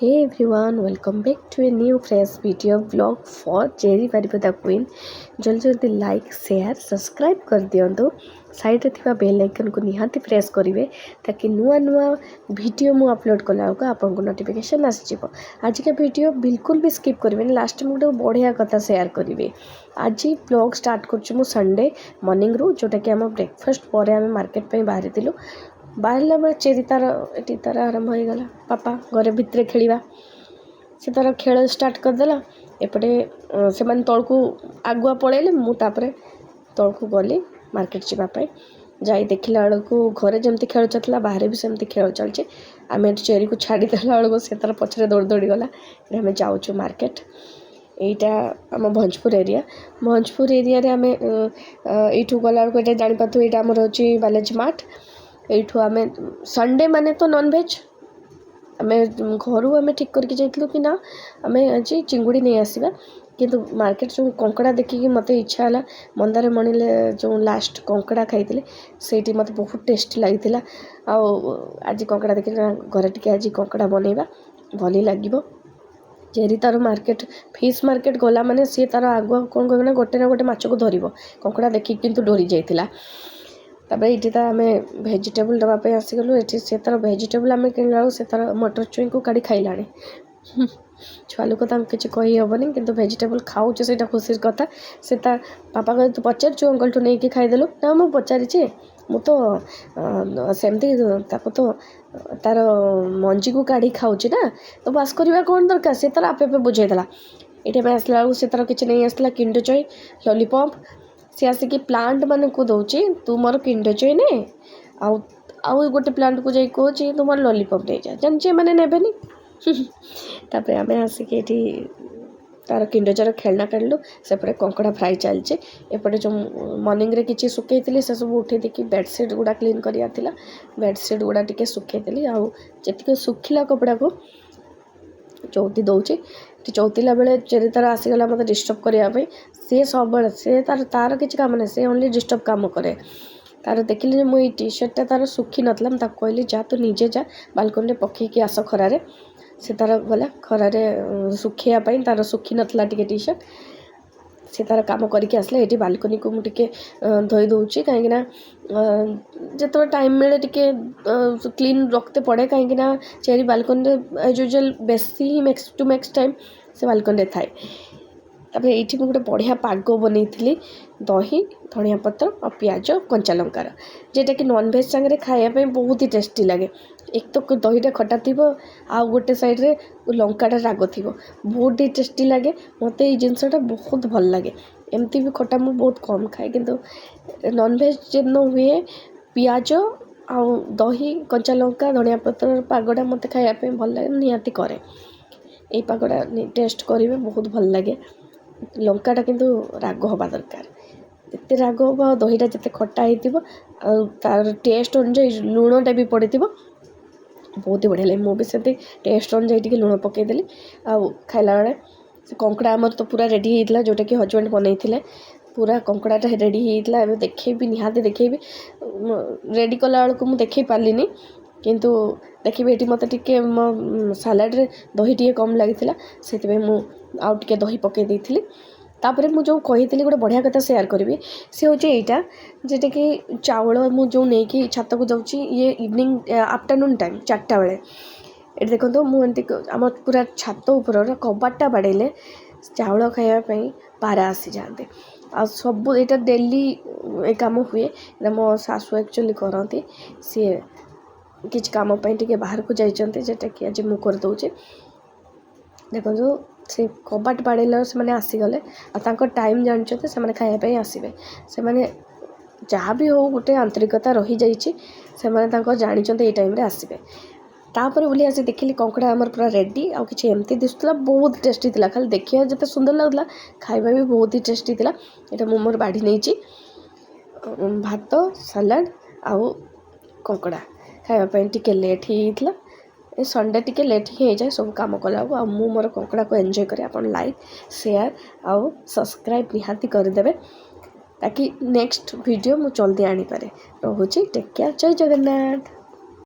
Hey everyone, welcome back to a new fresh video vlog for Cherry Paripada Queen. जल्दी like share subscribe कर दिंतु side रे bell icon को निहाती press करेंगे ताकि नुआ नुआ वीडियो मु अपलोड कला आपको नोटिफिकेशन आसीजिव। आज का वीडियो बिल्कुल भी स्किप करेंगे, लास्ट में गोटे बढ़िया कथा शेयर करेंगे। आज ब्लॉग स्टार्ट कर संडे मॉर्निंग रू जोटा कि आम ब्रेकफास्ट पर आम मार्केट पे बाहरी बाहरला बेले चेरी तार आरंभ हो गला। पापा घरे भितर खेलिया से तार खेल स्टार्ट करदेला। एपटे से मैंने तौल को आगुआ पलैले मुझे तौल को गली मार्केट जावाई जाई देखला बेलू घरे जमी खेल चलता बाहर भी सेमती खेल चलचे। आम चेरी को छाड़देला बेलू से तार पछरे दौड़ दौड़ी गला। आम जाऊँ मार्केट, यहाँ आम भंजपुर एरिया आम यू गला बेलू ये जापार यहाँ आमर हूँ बालाजी मार्ट। यू आम संडे माने तो नॉनभेज आम घर आम ठीक करके जाइलु कि ना आम आज चिंगुड़ी नहीं आसवा, किंतु मार्केट जो कंकड़ा देखिकी मत इच्छा है। मंदार मणिले जो लास्ट कंकड़ा खाई से मत बहुत टेस्टी लगी। आज कंकड़ा देखिए घर टे आज कंकड़ा बनइबा भल लगे। चेरी तार मार्केट फिश मार्केट गला माने सी तार आगुआ कौन कह गोटे ना गोटे माछ को धर कंकड़ा देखिक किंतु डरी जाइला। ये तो आम भेजिटेबल दवाई आसीगलु। ये से तार भेजिटेबल आम किणला से तार मटर छुई को काढ़ी खाइला। छुआ लोक तो किसी कही हेनी कि भेजिटेबल खाऊचे से खुशी कथा। से पापा कहे तू पचार चु अंकल टू नहीं खाईदेलु ना मुझे पचारिचे मु तो सेमती तो तार मंजी को काढ़ी खाऊची ना तो बास करवा कौन दरकार से तार आपे बुझेदेला। ये आसला बेलू से तार किसी नहीं आसला किंडर जॉय लॉलीपॉप सी आसिक प्लांट मान को दौची तू मोर किंडर जॉय ने आउ गोटे प्लांट को जाई कहे तू मोर लॉलीपॉप नहीं जा जानी मैंने नेबेनी। तापर आम आसिक तार किंडर जॉय खेलना काढ़लु सेपटे कंकड़ा फ्राई चलचे। एपटे जो मॉर्निंग रे किसी सुखई से सब उठे देखी बेडसीट गुड़ा क्लीन करा बेडसीट गुड़ा टे सुखई आती सुखिला कपड़ा को चौथी दौचे। चौथीला बेले चेरी तार आसीगला मत डिस्टर्ब करने सी सब से तार किसी काम नहीं, से ओनली डिस्टर्ब काम करे। तार देखिले मुझे टी शर्टा तार सुखी नाला कहली जा तू निजे जा बालकनी पकईकी आस खरारे से तार गला खरारे सुखाइवाई तार सुखी नाला टी शर्ट से तार कम करके आसला। ये बालकनी को मुझे धोई दूची कहीं जो टाइम मिले टे क्लीन रखते पड़े कहीं चेरी बालकनी एज यूजुअल बेसी मैक्स टू मैक्स टाइम से बालकनी थाए। तापर ये गोटे बढ़िया पाग बनई दही धनिया पत्र और पियाज कंचा लंकार जेटा कि नॉनभेज सांगे खायापी बहुत ही टेस्टी लगे। एक तो दहीटा खटा थी आ गोटे साइड्रे लंकाटा राग थी बहुत ही टेस्टी लगे। मत ये जिनसटा बहुत भल लगे। एमती भी खटा मुझे बहुत कम खाए किंतु नॉनभेज जिन हुए पियाज आ दही कंचा लंका धनिया पत्र पागटा मत खायापी भल लगे निहाती करे। ये पागटा टेस्ट करेंगे बहुत भल लगे। लंकाटा किंतु राग हवा दरकार जिते राग हम दहीटा जिते खटा हो तार टेस्ट अनुसार लुणटा भी पड़े बहुत ही बढ़िया लगे। मुझे भी टेस्ट अनुसार लुण पकईदेली खाला बेले कंकड़ा आमर तो पूरा रेडी होता जोटा कि हजबैंड बनई पूरा कंकड़ाटा रेडी होता। देखेबी निहाती देखेबी रेडी कला बेलू मुझे देखे पार्लिनी किंतु देखिए ये मत टे मो सालाड रे दही टे कम लगी से आउ टे दही पकई देती। तापर मुझे कही गोटे बढ़िया कथा शेयर करी सी हूँ यहाँ जोटा कि चाउल मुझे नहीं कि छात को जाऊँगी ये इवनिंग आफ्टरनून टाइम 4टा बेले ये देखो मुझे आम पूरा छात उपर कबाटा बाड़े चाउल खायापी पारा आसी जाते आ सब यहाँ डेली काम हुए मो सासू एक्चुअली करती सी किसी काम टे बाहर को जाइए जेटा कि आज मुझे करदे। देखो से कबाट बाड़े से मैंने आसीगले आ टाइम जानते से खायापी आसबे से मैंने जहाँ भी हो गोटे आंतरिकता रही जाने जानते ये टाइम आसबे। तापर बोली आसी देखिली कंकड़ा आमर पूरा रेडी आ कि एमती दिखुला बहुत टेस्टी थी खाली देखिए जिते सुंदर लगला खाଇବା भी बहुत ही टेस्टी थी। यहाँ मु मोर बाढ़ी नहीं भात सालाड आउ कंकड़ा खायापी टी लेट होता ये संडे टी लेट ही हो जाए सब कम कला मु मोर कंकड़ा को एंजॉय करे। आप लाइक शेयर आउ सब्सक्राइब निहाती करदे ताकि नेक्स्ट वीडियो मु जल्दी आनी पारे। रोचे टेक केयर जय जगन्नाथ।